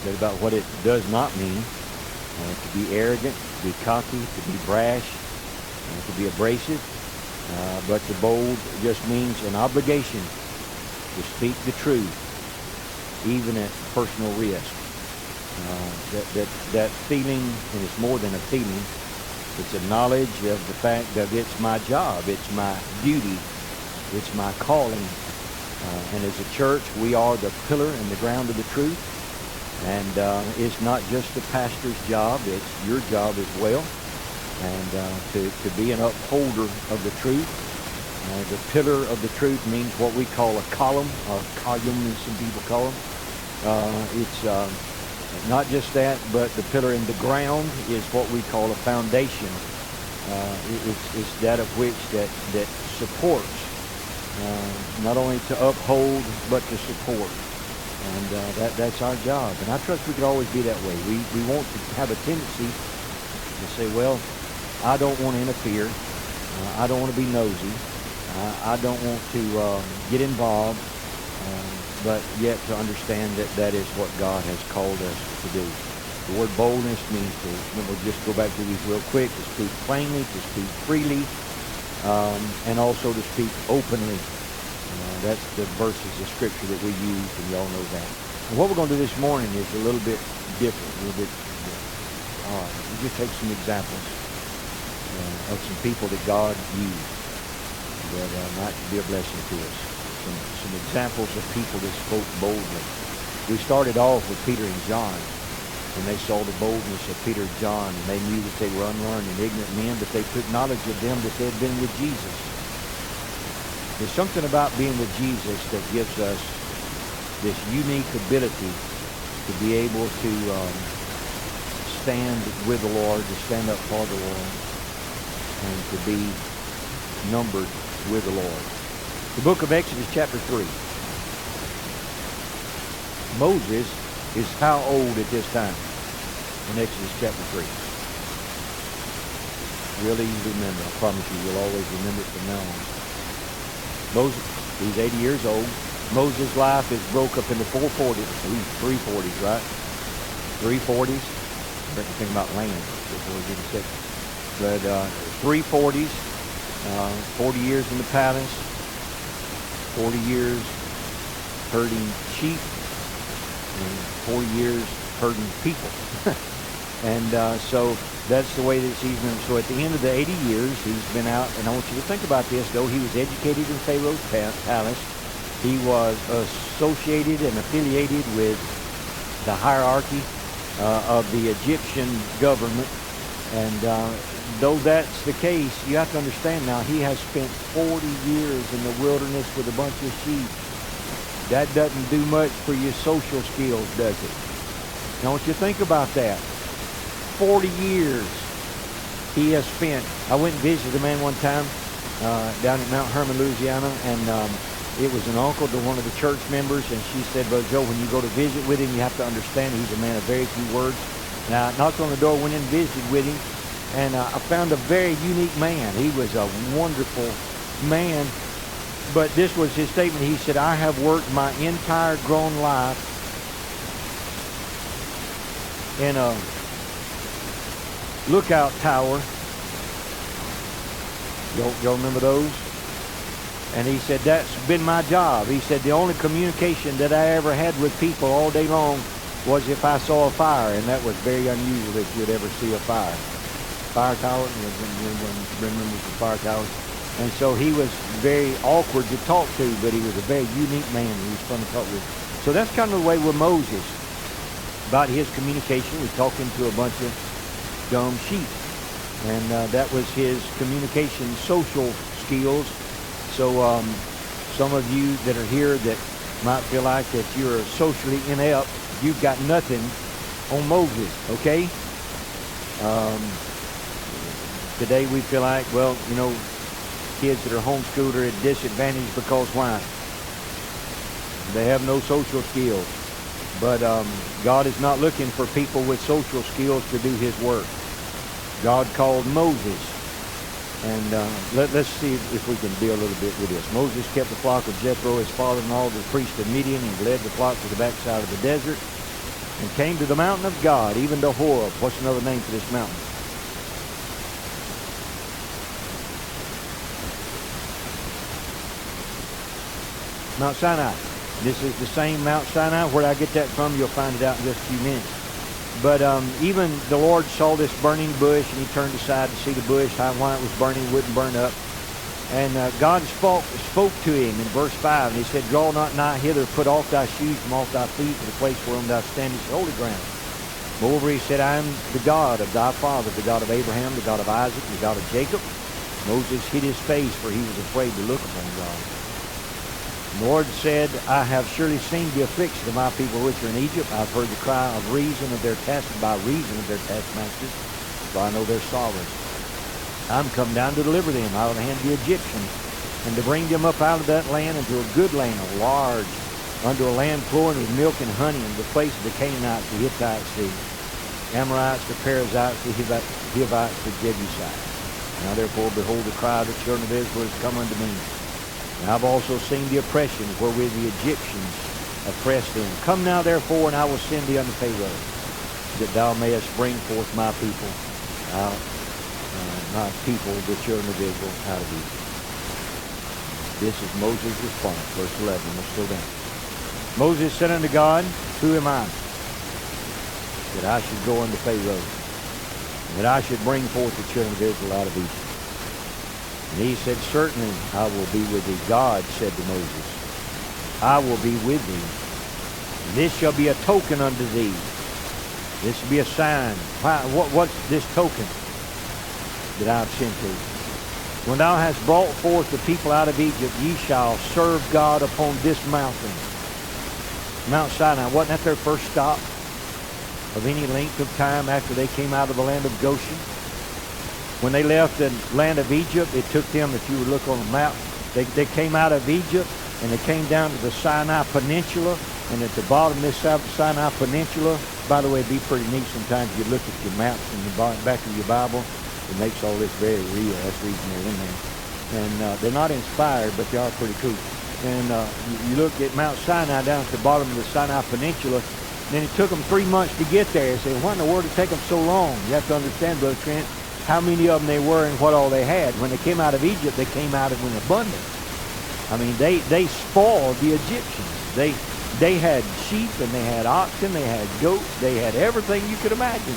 said about what it does not mean. To be arrogant, to be cocky, to be brash, to be abrasive. But the bold just means an obligation to speak the truth, even at personal risk. That feeling, and it's more than a feeling, it's a knowledge of the fact that it's my job, it's my duty, it's my calling. And as a church, we are the pillar and the ground of the truth. And it's not just the pastor's job, it's your job as well. And to be an upholder of the truth. The pillar of the truth means what we call a column, or column as some people call them. It's not just that, but the pillar in the ground is what we call a foundation. It's that of which that supports, not only to uphold, but to support. And that's our job. And I trust we could always be that way. We want to have a tendency to say, well, I don't want to interfere. I don't want to be nosy. I don't want to get involved. But yet to understand that is what God has called us to do. The word boldness means to, we'll just go back to these real quick, to speak plainly, to speak freely, and also to speak openly. That's the verses of Scripture that we use, and y'all know that. And what we're going to do this morning is a little bit different, a little bit different. All right, we'll just take some examples of some people that God used that might be a blessing to us. Some examples of people that spoke boldly. We started off with Peter and John, and they saw the boldness of Peter and John, and they knew that they were unlearned and ignorant men, but they took knowledge of them that they had been with Jesus. There's something about being with Jesus that gives us this unique ability to be able to stand with the Lord, to stand up for the Lord, and to be numbered with the Lord. The book of Exodus chapter 3. Moses is how old at this time? In Exodus chapter 3. Really easy to remember. I promise you, you'll always remember it from now on. Moses, he's 80 years old. Moses' life is broke up into 340s, right? 340s. Think about land before we get a second. But 340s, 40 years in the palace, 40 years herding sheep, and 40 years herding people. And so that's the way that he's been. So at the end of the 80 years, he's been out. And I want you to think about this, though. He was educated in Pharaoh's palace. He was associated and affiliated with the hierarchy of the Egyptian government. And though that's the case, you have to understand now, he has spent 40 years in the wilderness with a bunch of sheep. That doesn't do much for your social skills, does it? Now, I want you to think about that. 40 years he has spent. I went and visited a man one time down in Mount Hermon, Louisiana, and it was an uncle to one of the church members, and she said, Brother Joe, when you go to visit with him, you have to understand he's a man of very few words. And I knocked on the door, went in and visited with him, and I found a very unique man. He was a wonderful man, but this was his statement. He said, I have worked my entire grown life in a lookout tower. Y'all remember those? And he said, that's been my job. He said, the only communication that I ever had with people all day long was if I saw a fire, and that was very unusual that you'd ever see a fire. Fire tower, remember the fire towers? And so he was very awkward to talk to, but he was a very unique man. He was fun to talk with. So that's kind of the way with Moses. About his communication, we talked him to a bunch of dumb sheep. And that was his communication social skills. So some of you that are here that might feel like that you're socially inept, you've got nothing on Moses, okay? Today we feel like, well, you know, kids that are homeschooled are at disadvantage because why? They have no social skills. But God is not looking for people with social skills to do his work. God called Moses. And let's see if we can deal a little bit with this. Moses kept the flock of Jethro, his father-in-law, the priest of Midian. He led the flock to the backside of the desert. and came to the mountain of God, even to Horeb. What's another name for this mountain? Mount Sinai. This is the same Mount Sinai. Where did I get that from? You'll find it out in just a few minutes. But even the Lord saw this burning bush, and he turned aside to see the bush, why it was burning, wouldn't burn up. And God spoke to him in verse 5, and he said, Draw not nigh hither, put off thy shoes from off thy feet, for the place whereon thou standest is holy ground. Moreover, he said, I am the God of thy father, the God of Abraham, the God of Isaac, the God of Jacob. Moses hid his face, for he was afraid to look upon God. The Lord said, I have surely seen the affliction of my people which are in Egypt. I have heard the cry of reason of their by reason of their taskmasters, for I know their sorrows. I'm come down to deliver them out of the hand of the Egyptians, and to bring them up out of that land into a good land, a large, unto a land flowing with milk and honey, in the place of the Canaanites, the Hittites, the Amorites, the Perizzites, the Hivites, the Jebusites. Now therefore, behold, the cry of the children of Israel has come unto me. And I've also seen the oppression wherewith the Egyptians oppressed them. Come now therefore, and I will send thee unto Pharaoh, that thou mayest bring forth my people out, my people, the children of Israel, out of Egypt. This is Moses' response, verse 11. Let's go down. Moses said unto God, Who am I, that I should go unto Pharaoh, and that I should bring forth the children of Israel out of Egypt? And he said, Certainly I will be with thee. God said to Moses, I will be with thee. And this shall be a token unto thee. This will be a sign. What's this token that I have sent thee? When thou hast brought forth the people out of Egypt, ye shall serve God upon this mountain. Mount Sinai, wasn't that their first stop of any length of time after they came out of the land of Goshen? When they left the land of Egypt, it took them, if you would look on the map, they came out of Egypt, and they came down to the Sinai Peninsula, and at the bottom of this Sinai Peninsula, by the way, it'd be pretty neat sometimes you look at your maps in the back of your Bible. It makes all this very real. That's the reason they're in there. And they're not inspired, but they are pretty cool. And you look at Mount Sinai down at the bottom of the Sinai Peninsula, and then it took them 3 months to get there. You say, why in the world did it take them so long? You have to understand, Brother Trent, how many of them they were and what all they had. When they came out of Egypt, they came out of an abundance. I mean, they spoiled the Egyptians. They had sheep, and they had oxen, they had goats, they had everything you could imagine.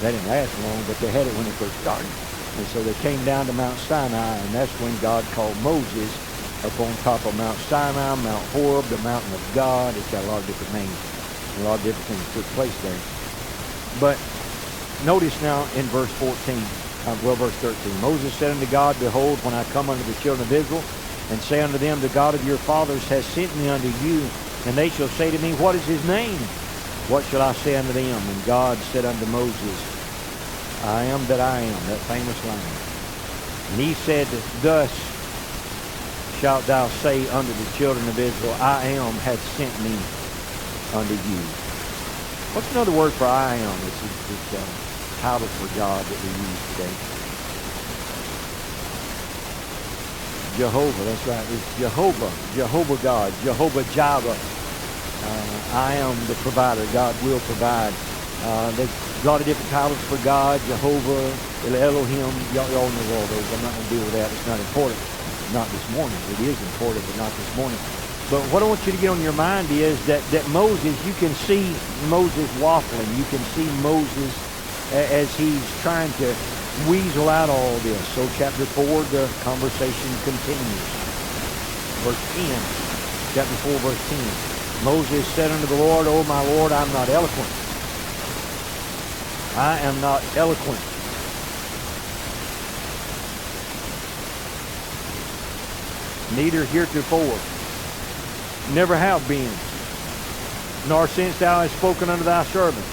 That didn't last long, but they had it when they first started. And so they came down to Mount Sinai, and that's when God called Moses up on top of Mount Sinai, Mount Horeb, the mountain of God. It's got a lot of different names. A lot of different things took place there. But notice now in verse 14, verse 13. Moses said unto God, Behold, when I come unto the children of Israel, and say unto them, The God of your fathers has sent me unto you, and they shall say to me, What is his name? What shall I say unto them? And God said unto Moses, I am that I am, that famous line. And he said, Thus shalt thou say unto the children of Israel, I am hath sent me unto you. What's another word for I am? It's a title for God that we use today. Jehovah, that's right. It's Jehovah God, Jehovah Jireh. I am the provider. God will provide. There's a lot of different titles for God. Jehovah, Elohim. Y'all know all those. I'm not going to deal with that. It's not important. Not this morning. It is important, but not this morning. But what I want you to get on your mind is that Moses, you can see Moses waffling. You can see Moses as he's trying to weasel out all this. So chapter 4, the conversation continues. Verse 10. Chapter 4, verse 10. Moses said unto the Lord, O my Lord, I'm not eloquent. I am not eloquent. Neither heretofore, never have been, nor since thou hast spoken unto thy servant.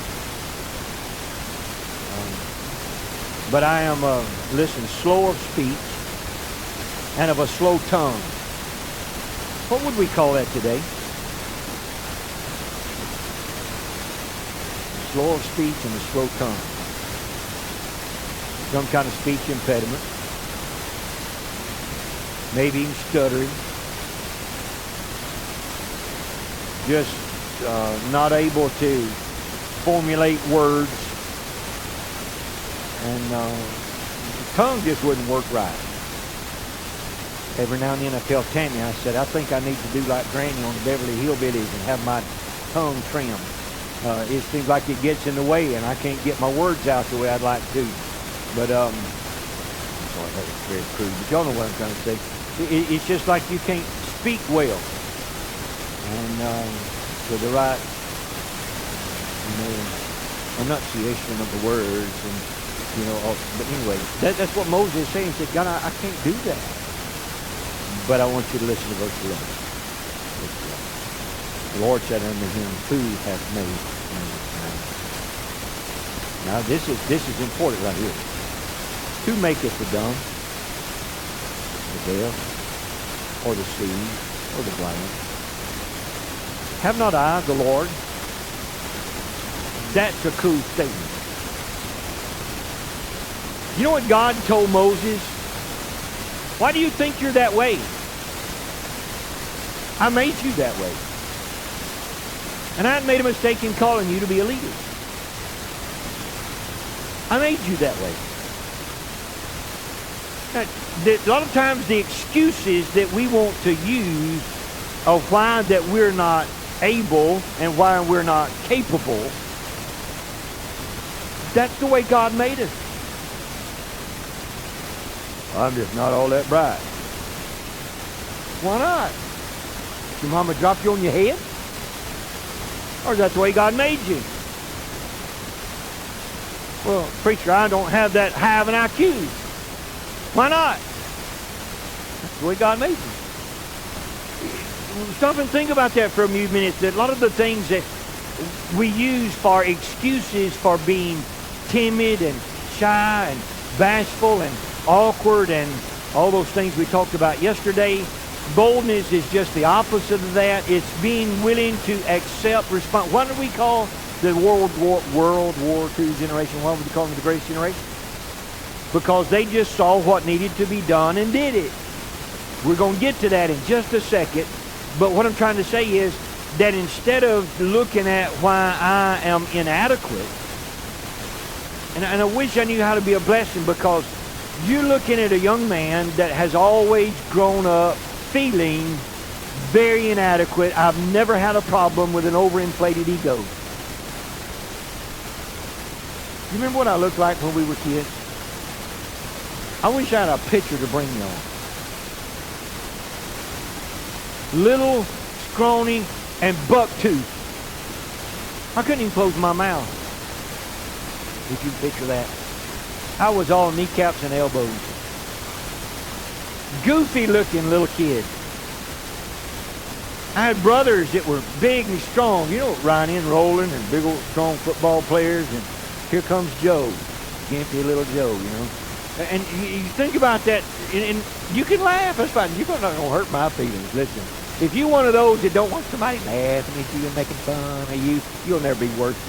But I am, slow of speech and of a slow tongue. What would we call that today? Slow of speech and a slow tongue. Some kind of speech impediment. Maybe even stuttering. Just not able to formulate words. And the tongue just wouldn't work right. Every now and then I tell Tammy, I said, I think I need to do like Granny on the Beverly Hillbillies and have my tongue trimmed. It seems like it gets in the way and I can't get my words out the way I'd like to. But, I'm sorry, that was very crude, but y'all know what I'm trying to say. It's just like you can't speak well. And with the right, enunciation of the words and, but anyway, that's what Moses is saying. He said, God, I can't do that. But I want you to listen to verse 11. The Lord said unto him, Who hath made mankind? Now this is important right here. Who maketh the dumb, the deaf, or the seeing, or the blind? Have not I, the Lord? That's a cool statement. You know what God told Moses? Why do you think you're that way? I made you that way. And I made a mistake in calling you to be a leader. I made you that way. Now, a lot of times the excuses that we want to use of why that we're not able and why we're not capable, that's the way God made us. I'm just not all that bright. Why not? Did your mama drop you on your head? Or is that the way God made you? Well, preacher, I don't have that high of an IQ. Why not? That's the way God made you. Stop and think about that for a few minutes. That a lot of the things that we use for excuses for being timid and shy and bashful and awkward and all those things we talked about yesterday. Boldness is just the opposite of that. It's being willing to accept response. What do we call the World War II generation? Why would we call them the greatest generation? Because they just saw what needed to be done and did it. We're going to get to that in just a second. But what I'm trying to say is that instead of looking at why I am inadequate, and I wish I knew how to be a blessing, because you're looking at a young man that has always grown up feeling very inadequate. I've never had a problem with an overinflated ego. You remember what I looked like when we were kids? I wish I had a picture to bring you on. Little, scrawny, and buck-toothed. I couldn't even close my mouth. If you picture that. I was all kneecaps and elbows. Goofy-looking little kid. I had brothers that were big and strong. You know, Ryan and Roland and big old strong football players. And here comes Joe. Gimpy little Joe, And you think about that, and you can laugh. That's fine. You're not going to hurt my feelings. Listen, if you're one of those that don't want somebody laughing at you and making fun of you, you'll never be worth